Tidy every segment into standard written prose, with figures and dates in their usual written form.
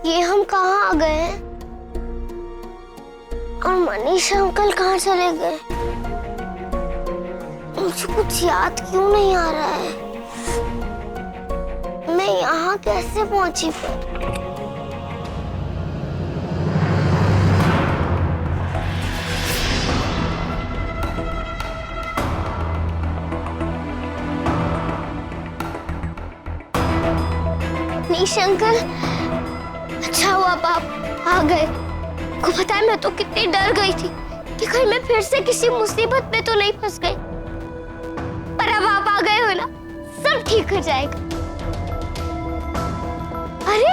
ये हम कहाँ आ गए हैं? और मनीष अंकल कहाँ चले गए? मुझे कुछ याद क्यों नहीं आ रहा है? मैं यहाँ कैसे पहुंची फिर? मनीष अंकल, अच्छा हुआ आप आ गए। को पता है मैं तो कितनी डर गई थी कि कहीं मैं फिर से किसी मुसीबत में तो नहीं फंस गई। पर अब आप आ गए हो ना, सब ठीक हो जाएगा। अरे,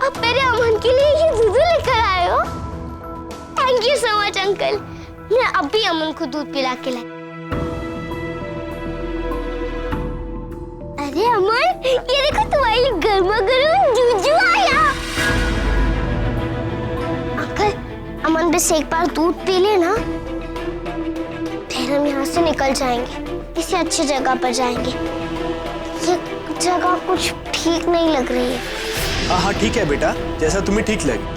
आप मेरे अमन के लिए ये दूध लेकर आए हो? Thank you so much uncle. मैं अभी अमन को दूध पिला के लाई। अरे अमन, ये देखो तुम्हारी गर्मा गर्म जूजू आया। अंकल, अमन बस एक बार दूध पी ले ना, फिर हम यहाँ से निकल जाएंगे, किसी अच्छी जगह पर जाएंगे। ये जगह कुछ ठीक नहीं लग रही है। हाँ ठीक है बेटा, जैसा तुम्हें ठीक लगे।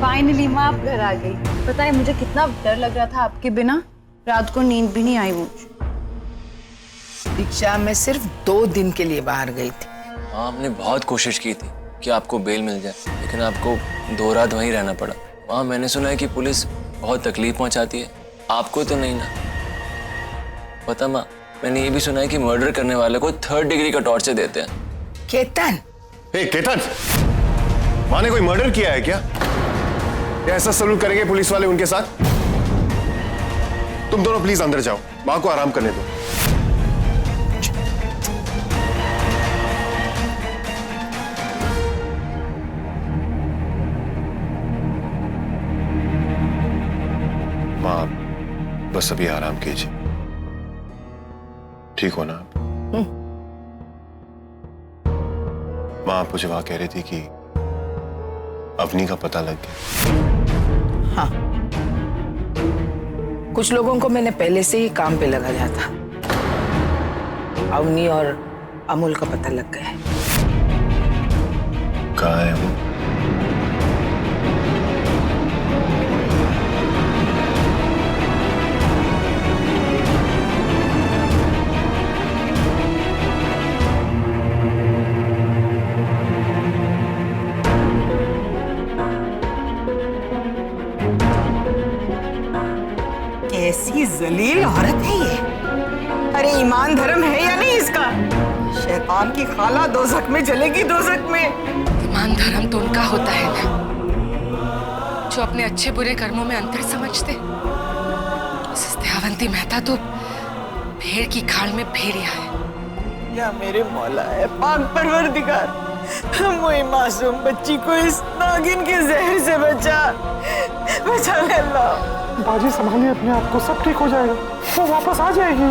फाइनली माँ आप घर आ गई। पता है मुझे कितना डर लग रहा था आपके बिना, रात को नींद भी नहीं आई मुझे। दीक्षा, मैं सिर्फ 2 दिन के लिए बाहर गई थी। हाँ, हमने बहुत कोशिश की थी कि आपको बेल मिल जाए, लेकिन आपको 2 रात वहीं रहना पड़ा। वहाँ मैंने सुना है कि पुलिस बहुत तकलीफ पहुँचाती है, आपको तो नहीं ना? पता माँ, मैंने ये भी सुना है कि मर्डर करने वाले को 3rd डिग्री का टॉर्चर देते हैं। केतन, केतन, माँ ने कोई मर्डर किया है क्या? ऐसा सलूट करेंगे पुलिस वाले उनके साथ? तुम दोनों प्लीज अंदर जाओ, माँ को आराम करने दो। माँ, बस अभी आराम कीजिए, ठीक हो ना? माँ, आप मुझे वहां कह रही थी कि अवनी का पता लग गया। हाँ, कुछ लोगों को मैंने पहले से ही काम पे लगा दिया था। अवनी और अमूल का पता लग गया है। कहाँ है वो? कैसी जलील औरत है ये। अरे ईमान धर्म है या नहीं इसका? शैतान की खाला दोज़ख में जलेगी, दोज़ख में। ईमान धर्म तो उनका होता है ना, जो अपने अच्छे बुरे कर्मों में अंतर समझते। दयावंती मेहता तो भेड़ की खाल में भेड़िया है। या मेरे मौला है पाक परवरदिगार, वो मासूम बच्ची को इस नागिन के जहर से बचा ले अल्लाह। बाजी संभालिए अपने आप को, सब ठीक हो जाएगा, वो वापस आ जाएगी।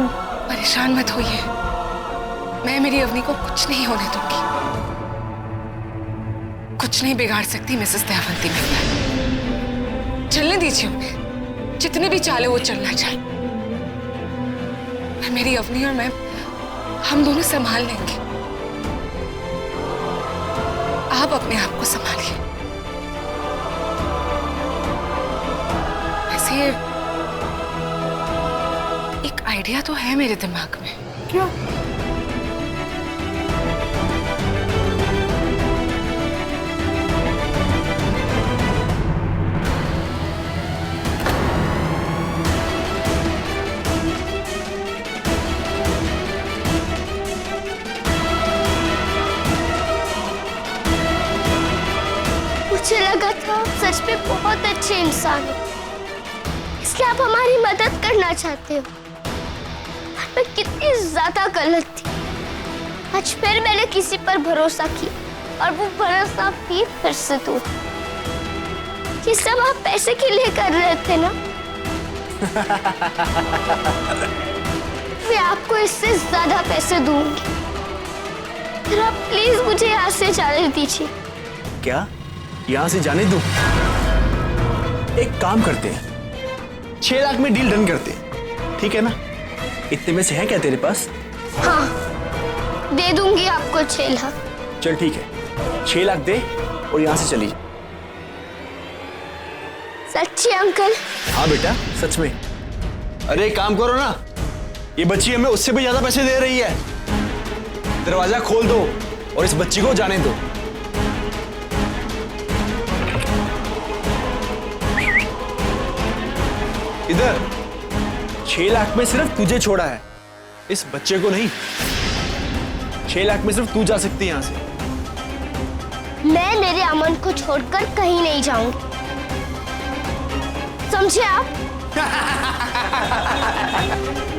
परेशान मत होइए, मैं मेरी अवनी को कुछ नहीं होने दूंगी। कुछ नहीं बिगाड़ सकती मिसेस दयावंती मेहता। चलने दीजिए उन्हें, जितने भी चाले वो चलना चाहे। मैं मेरी अवनी और मैं, हम दोनों संभाल लेंगे। आप अपने आप को संभालिए। वैसे एक आइडिया तो है मेरे दिमाग में। क्या? मुझे लगा था आप सच में बहुत अच्छे इंसान हो, इसलिए आप हमारी मदद करना चाहते हो। मैं कितनी ज्यादा गलत थी। आज फिर मैंने किसी पर भरोसा किया और वो भरोसा भी फिर से टूटा। ये सब आप पैसे के लिए कर रहे थे ना? मैं आपको इससे ज्यादा पैसे दूंगी। फिर आप प्लीज मुझे यहाँ से जाने दीजिए। क्या यहां से जाने दो। एक काम करते हैं, 6 लाख में डील डन करते हैं, ठीक है ना? इतने में से है क्या तेरे पास? हाँ, दे दूंगी आपको 6 लाख। चल ठीक है, 6 लाख दे और यहां से चली जा। सच्ची अंकल? हाँ बेटा, सच में। अरे एक काम करो ना, ये बच्ची हमें उससे भी ज्यादा पैसे दे रही है। दरवाजा खोल दो और इस बच्ची को जाने दो। इधर 6 लाख में सिर्फ तुझे छोड़ा है, इस बच्चे को नहीं। 6 लाख में सिर्फ तू जा सकती है यहां से। मैं मेरे अमन को छोड़कर कहीं नहीं जाऊंगी, समझे आप?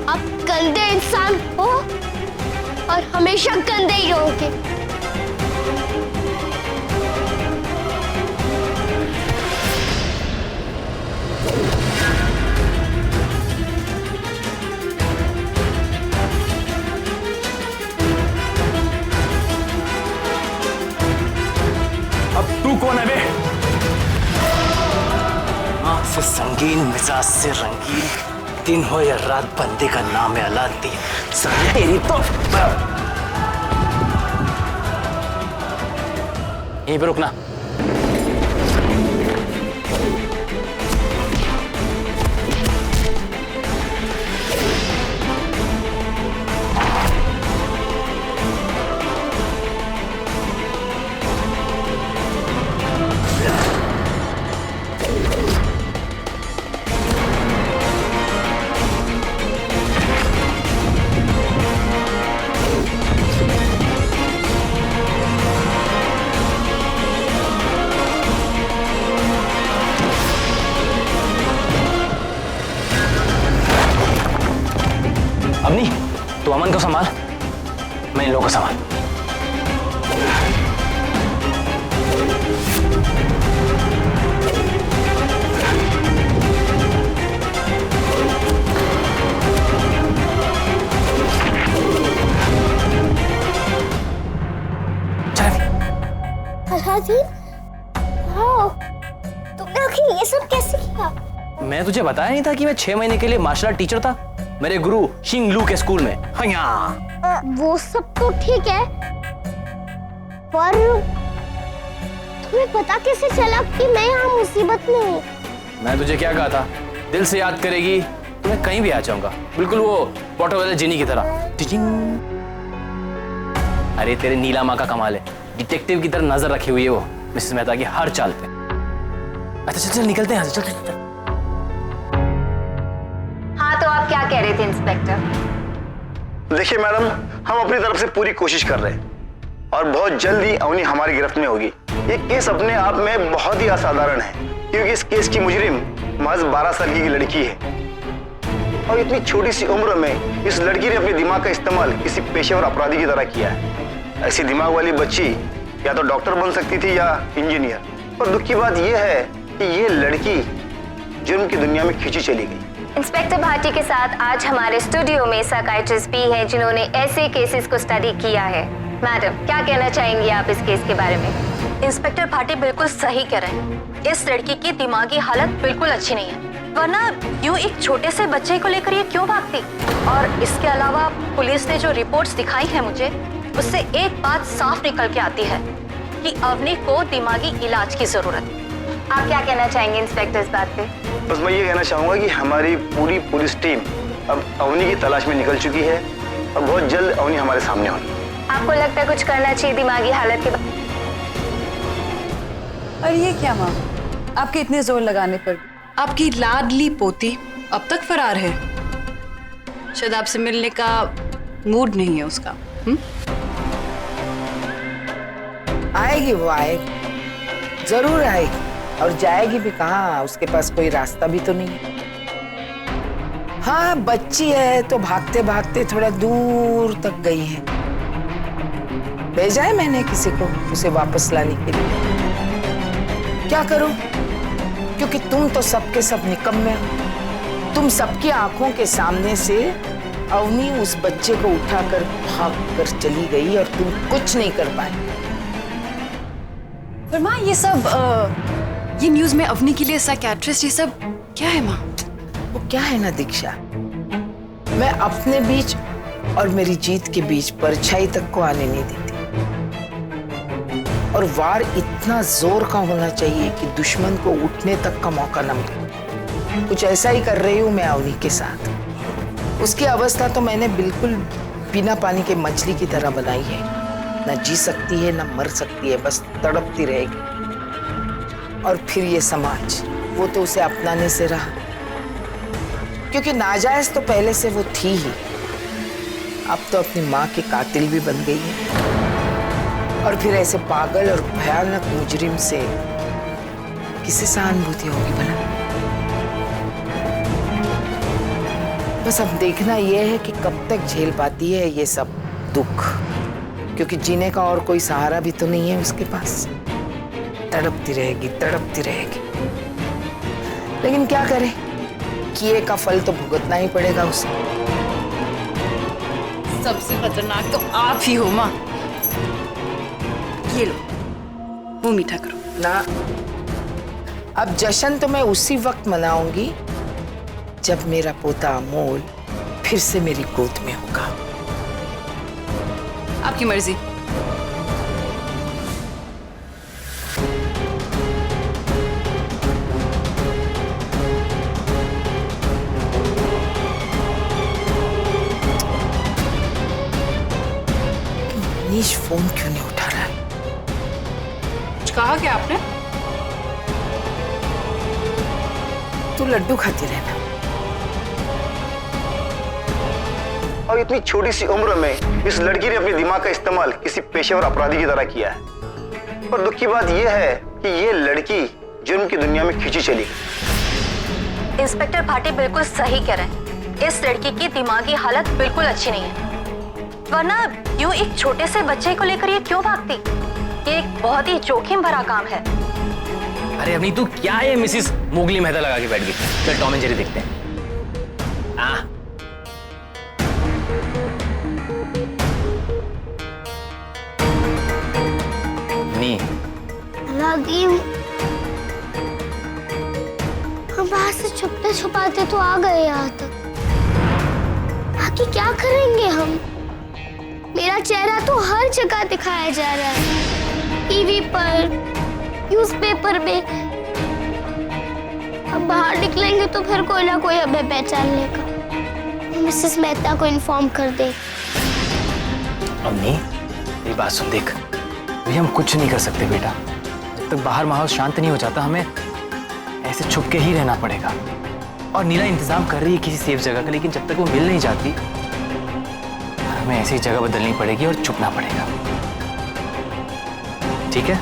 आप गंदे इंसान हो और हमेशा गंदे ही रहोगे। अब तू कौन है बे? आँख से संगीन, मिजाज से रंगीन, दिन हो या रात, बंदे का नाम है अलादीन। साले तेरी तो यहीं पे रुकना। अवनी, तू अमन को संभाल, मैं इन लोगों को संभाल। अलादीन, हाँ, तुमने आखिर ये सब कैसे किया? मैं तुझे बताया नहीं था कि मैं 6 महीने के लिए मार्शल आर्ट टीचर था मेरे गुरु शिंग लू के स्कूल में। हाँ, वो सब तो ठीक है, पर तुम्हें पता कैसे चला कि मैं यहाँ मुसीबत में हूँ? मैं तुझे क्या कहा था, दिल से याद करेगी तो मैं कहीं भी आ जाऊंगा, बिल्कुल वो पोर्टो वाले जिनी की तरह। टिचिंग। अरे तेरे नीला माँ का कमाल है, डिटेक्टिव की तरह नजर रखी हुई है वो मिसेस मेहता की हर चाल पे। अच्छा चल चल निकलते हैं यहाँ से, चल चल चल। हाँ, तो आप क्या कह रहे थे इंस्पेक्टर? देखिए मैडम, हम अपनी तरफ से पूरी कोशिश कर रहे हैं और बहुत जल्द ही अवनी हमारी गिरफ्त में होगी। ये केस अपने आप में बहुत ही असाधारण है, क्योंकि इस केस की मुजरिम महज 12 साल की लड़की है और इतनी छोटी सी उम्र में इस लड़की ने अपने दिमाग का इस्तेमाल किसी पेशेवर अपराधी की तरह किया है। ऐसी दिमाग वाली बच्ची या तो डॉक्टर बन सकती थी या इंजीनियर, पर दुख की बात यह है कि ये लड़की जुर्म की दुनिया में खींची चली गई। इंस्पेक्टर भाटी के साथ आज हमारे स्टूडियो में साइकियाट्रिस्ट भी हैं जिन्होंने ऐसे केसेस को स्टडी किया है। मैडम, क्या कहना चाहेंगी आप इस केस के बारे में? इंस्पेक्टर भाटी बिल्कुल सही कह रहे हैं। इस लड़की की दिमागी हालत बिल्कुल अच्छी नहीं है, वरना यूं एक छोटे से बच्चे को लेकर ये क्यों भागती? और इसके अलावा पुलिस ने जो रिपोर्ट्स दिखाई है मुझे, उससे एक बात साफ निकल के आती है कि अवनी को दिमागी इलाज की जरूरत है। आप क्या कहना चाहेंगे इंस्पेक्टर इस बात पे? बस मैं ये कहना चाहूंगा कि हमारी पूरी पुलिस टीम अब अवनी की तलाश में निकल चुकी है और बहुत जल्द अवनी हमारे सामने होगी। आपको लगता है कुछ करना चाहिए दिमागी हालत के बारे? और ये क्या माँ, आपके इतने जोर लगाने पर? आपकी लाडली पोती अब तक फरार है, शायद आपसे मिलने का मूड नहीं है उसका। आएगी, वो आएगी, जरूर आएगी, और जाएगी भी कहाँ? उसके पास कोई रास्ता भी तो नहीं। हाँ, बच्ची है तो भागते भागते थोड़ा दूर तक गई है। भेजा है मैंने किसी को उसे वापस लाने के लिए। क्या करूं? क्योंकि तुम तो सबके सब निकम्मे हो। तुम सबकी आंखों के सामने से अवनी उस बच्चे को उठाकर भाग कर चली गई और तुम कुछ नहीं कर पाए। पर माँ ये सब ये न्यूज में अवनी के लिए साइकियाट्रिस्ट ये सब क्या है माँ? वो क्या है ना दीक्षा, मैं अपने बीच और मेरी जीत के बीच परछाई तक को आने नहीं देती। और वार इतना जोर का होना चाहिए कि दुश्मन को उठने तक का मौका न मिले। कुछ ऐसा ही कर रही हूं मैं अवनी के साथ। उसकी अवस्था तो मैंने बिल्कुल बिना पानी के मछली की तरह बनाई है। न जी सकती है न मर सकती है, बस तड़पती रहेगी। और फिर ये समाज, वो तो उसे अपनाने से रहा, क्योंकि नाजायज तो पहले से वो थी ही, अब तो अपनी माँ की कातिल भी बन गई है। और फिर ऐसे पागल और भयानक मुजरिम से किसे सहानुभूति होगी भला? बस अब देखना यह है कि कब तक झेल पाती है ये सब दुख, क्योंकि जीने का और कोई सहारा भी तो नहीं है उसके पास। तड़पती रहेगी, तड़पती रहेगी। लेकिन क्या करे, किए का फल तो भुगतना ही पड़ेगा उसे। सबसे खतरनाक तो आप ही हो माँ। ये लो, वो मीठा करो ना। अब जश्न तो मैं उसी वक्त मनाऊंगी जब मेरा पोता अमोल फिर से मेरी गोद में होगा। आपकी मर्जी। मनीष फोन क्यों नहीं उठा रहा है? कुछ कहा क्या आपने? तू लड्डू खाती रहना। और इतनी छोटी सी उम्र में इस लड़की ने अपने दिमाग का इस्तेमाल किसी पेशेवर अपराधी की तरह किया है। पर दुख की बात यह है कि ये लड़की जुर्म की दुनिया में खींची चली गई। इंस्पेक्टर भाटी बिल्कुल सही कह रहे हैं। इस लड़की की दिमागी हालत बिल्कुल अच्छी नहीं है, वरना यूं एक छोटे से बच्चे को लेकर ये क्यों भागती? ये एक बहुत ही जोखिम भरा काम है। अरे अभी तू क्या है मिसिस मोगली मेहता लगा के बैठ गई? चल टॉम एंड जेरी देखते हैं। हाँ नहीं रागी, हम बाहर से छुपते छुपाते तो आ गए यहाँ तक। आगे क्या करेंगे हम? मेरा चेहरा तो हर जगह दिखाया जा रहा है, टीवी पर, न्यूज़पेपर में। अब बाहर निकलेंगे तो फिर कोई ना कोई हमें पहचान लेगा। मिसेस मेहता को इन्फॉर्म कर दे। अम्मी मेरी बात सुन, देख अभी हम कुछ नहीं कर सकते बेटा। जब तक बाहर माहौल शांत नहीं हो जाता हमें ऐसे छुप के ही रहना पड़ेगा। और नीला इंतजाम कर रही है किसी सेफ जगह का, लेकिन जब तक वो मिल नहीं जाती हमें ऐसी जगह बदलनी पड़ेगी और छुपना पड़ेगा। ठीक है?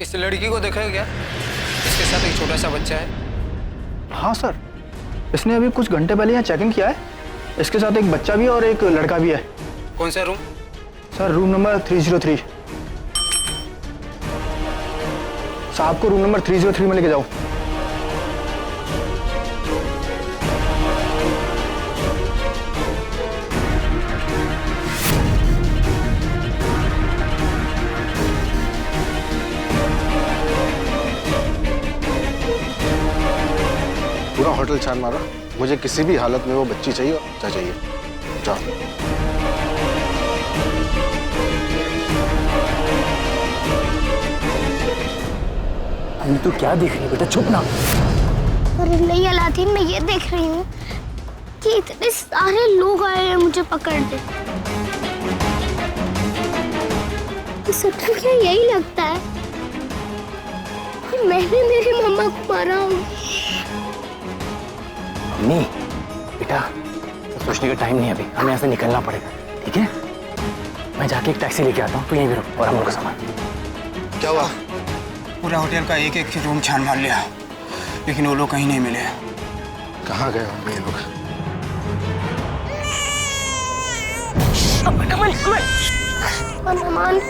इस लड़की को देखा है क्या? इसके साथ एक छोटा सा बच्चा है। हाँ सर, इसने अभी कुछ घंटे पहले यहाँ चेक इन किया है। इसके साथ एक बच्चा भी और एक लड़का भी है। कौन सा रूम? Sir room number 303। साहब को रूम नंबर 303 में लेके जाओ। पूरा होटल छान मारा, मुझे किसी भी हालत में वो बच्ची चाहिए और बच्चा चाहिए। जाओ। तू क्या देख रही है बेटा? चुप ना। अरे नहीं अलादीन, मैं ये देख रही हूँ कि इतने सारे लोग आए हैं मुझे पकड़ने। तो सबको क्या यही लगता है कि मैंने मेरी मम्मा को मारा हूँ? अम्मी बेटा, तो सोचने का टाइम नहीं है अभी, हमें यहाँ से निकलना पड़ेगा। ठीक है, मैं जाके एक टैक्सी लेके आता हूँ, तो यहीं भी रुक और हम लोग का सामान। क्या हुआ? पूरा होटल का एक एक रूम छान मार लिया, लेकिन वो लोग कहीं नहीं मिले। कहाँ गए होंगे ये लोग? मेहमान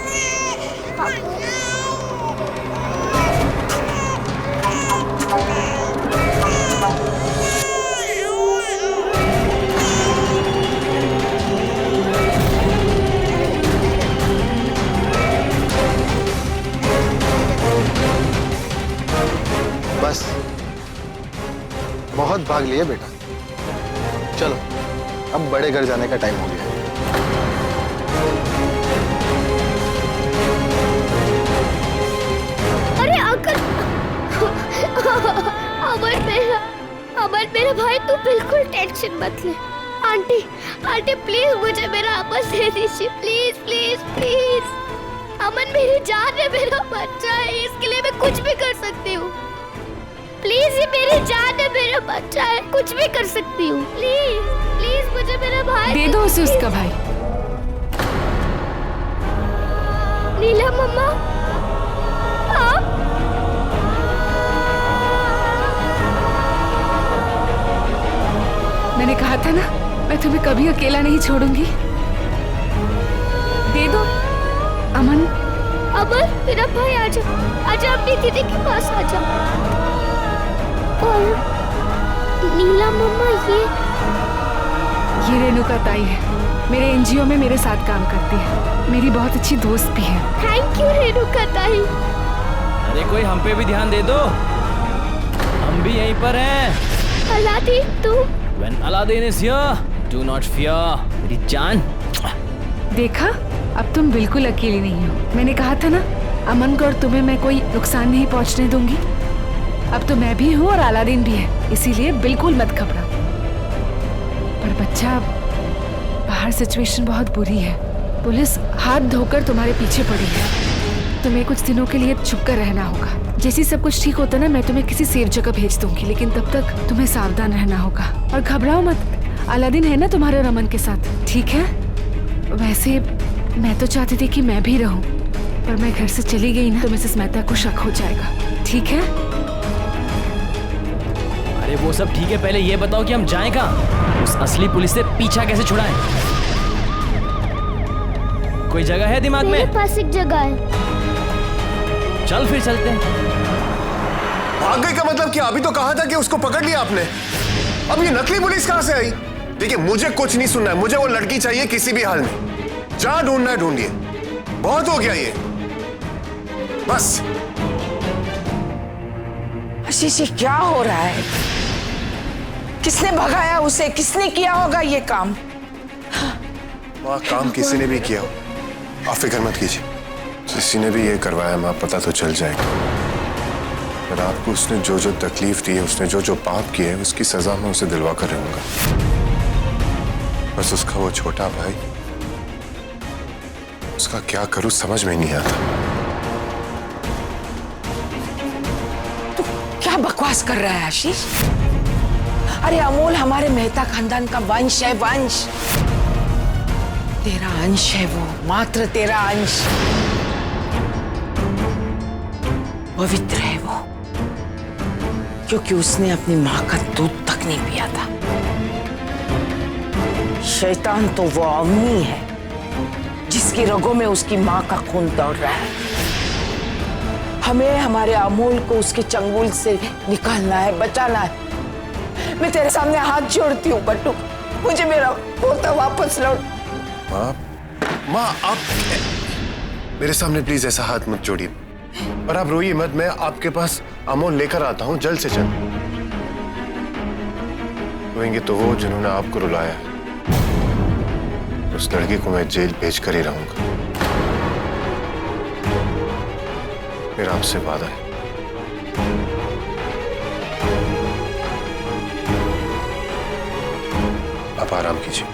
बहुत भाग लिए बेटा। चलो अब बड़े घर जाने का टाइम हो गया है। अरे अंकल, अमन मेरा भाई, तू बिल्कुल टेंशन मत ले। आंटी आंटी प्लीज मुझे मेरा अमन दे दीजिए, प्लीज प्लीज प्लीज। अमन मेरी जान है, मेरा बच्चा है, इसके लिए मैं कुछ भी कर सकती हूँ। प्लीज, ये मेरी जान है, मेरा बच्चा है, कुछ भी कर सकती हूँ। प्लीज प्लीज मुझे मेरा भाई दे दो उसे उसका भाई। नीला मम्मा, आप मैंने कहा था ना, मैं तुम्हें कभी अकेला नहीं छोड़ूंगी। दे दो अमन। अमन मेरा भाई, आजा आजा, अपनी दीदी के पास आजा। और नीला मम्मा, ये रेणुका ताई है, मेरे एनजीओ में मेरे साथ काम करती है, मेरी बहुत अच्छी दोस्त भी है। थैंक यू रेणुका ताई। अरे कोई हम पे भी ध्यान दे दो, हम भी यहीं पर हैं। अलादीन, तुम? When Aladdin is here, do not fear, मेरी जान। देखा, अब तुम बिल्कुल अकेली नहीं हो। मैंने कहा था ना, अमन को और तुम्हें मैं कोई नुकसान नहीं पहुंचने दूंगी। अब तो मैं भी हूँ और अलादीन भी है, इसीलिए बिल्कुल मत घबराओ। पर बच्चा, बाहर सिचुएशन बहुत बुरी है। पुलिस हाथ धोकर तुम्हारे पीछे पड़ी है। तुम्हें कुछ दिनों के लिए छुप कर रहना होगा। जैसे सब कुछ ठीक होता ना, मैं तुम्हें किसी सेफ जगह भेज दूंगी, लेकिन तब तक तुम्हें सावधान रहना होगा। और घबराओ मत, अलादीन है ना तुम्हारे और अमन के साथ, ठीक है? वैसे मैं तो चाहती थी कि मैं भी रहूं, पर मैं घर से चली गई ना तो मिसेस मेहता को शक हो जाएगा, ठीक है? अरे वो सब ठीक है, पहले ये बताओ कि हम जाएं कहाँ? उस असली पुलिस से पीछा कैसे छुड़ाएं? कोई जगह है दिमाग में? मेरे पास एक जगह है। चल फिर चलते हैं। भाग गई का मतलब क्या? अभी तो कहा था कि उसको पकड़ लिया आपने। अब ये नकली पुलिस कहां से आई? देखिए, मुझे कुछ नहीं सुनना है, मुझे वो लड़की चाहिए किसी भी हाल में। जहां ढूंढना है ढूंढिए, बहुत हो गया ये, बस। आशीष, ये क्या हो रहा है? किसने भगाया उसे? किसने किया होगा ये काम? वहां काम किसी ने भी किया हो, आप फिक्र मत कीजिए। किसी ने भी ये करवाया, मां, पता तो चल जाएगा। पर आपको उसने जो जो तकलीफ दी है, उसने जो जो पाप किए है, उसकी सजा मैं उसे दिलवा कर रहूंगा। बस उसका वो छोटा भाई, उसका क्या करूं समझ में नहीं आता। तू क्या बकवास कर रहा है आशीष? अरे अमोल हमारे मेहता खानदान का वंश है, वंश। तेरा अंश है वो, मात्र तेरा अंश। पवित्र है वो, क्योंकि उसने अपनी मां का दूध तक नहीं पिया था। शैतान तो वो अवनी है जिसकी रगों में उसकी मां का खून दौड़ रहा है। हमें हमारे अमोल को उसके चंगुल से निकालना है, बचाना है। मैं तेरे सामने हाथ जोड़ती हूँ बट्टू, मुझे मेरा पोता वापस लौट। माँ, आप मेरे सामने प्लीज ऐसा हाथ मत जोड़िए, और आप रोइए मत। मैं आपके पास अमोल लेकर आता हूँ जल्द से जल्द। रोएंगे तो वो जिन्होंने आपको रुलाया है। उस लड़की को मैं जेल भेज कर ही रहूंगा, मेरा आपसे वादा है। आप आराम कीजिए।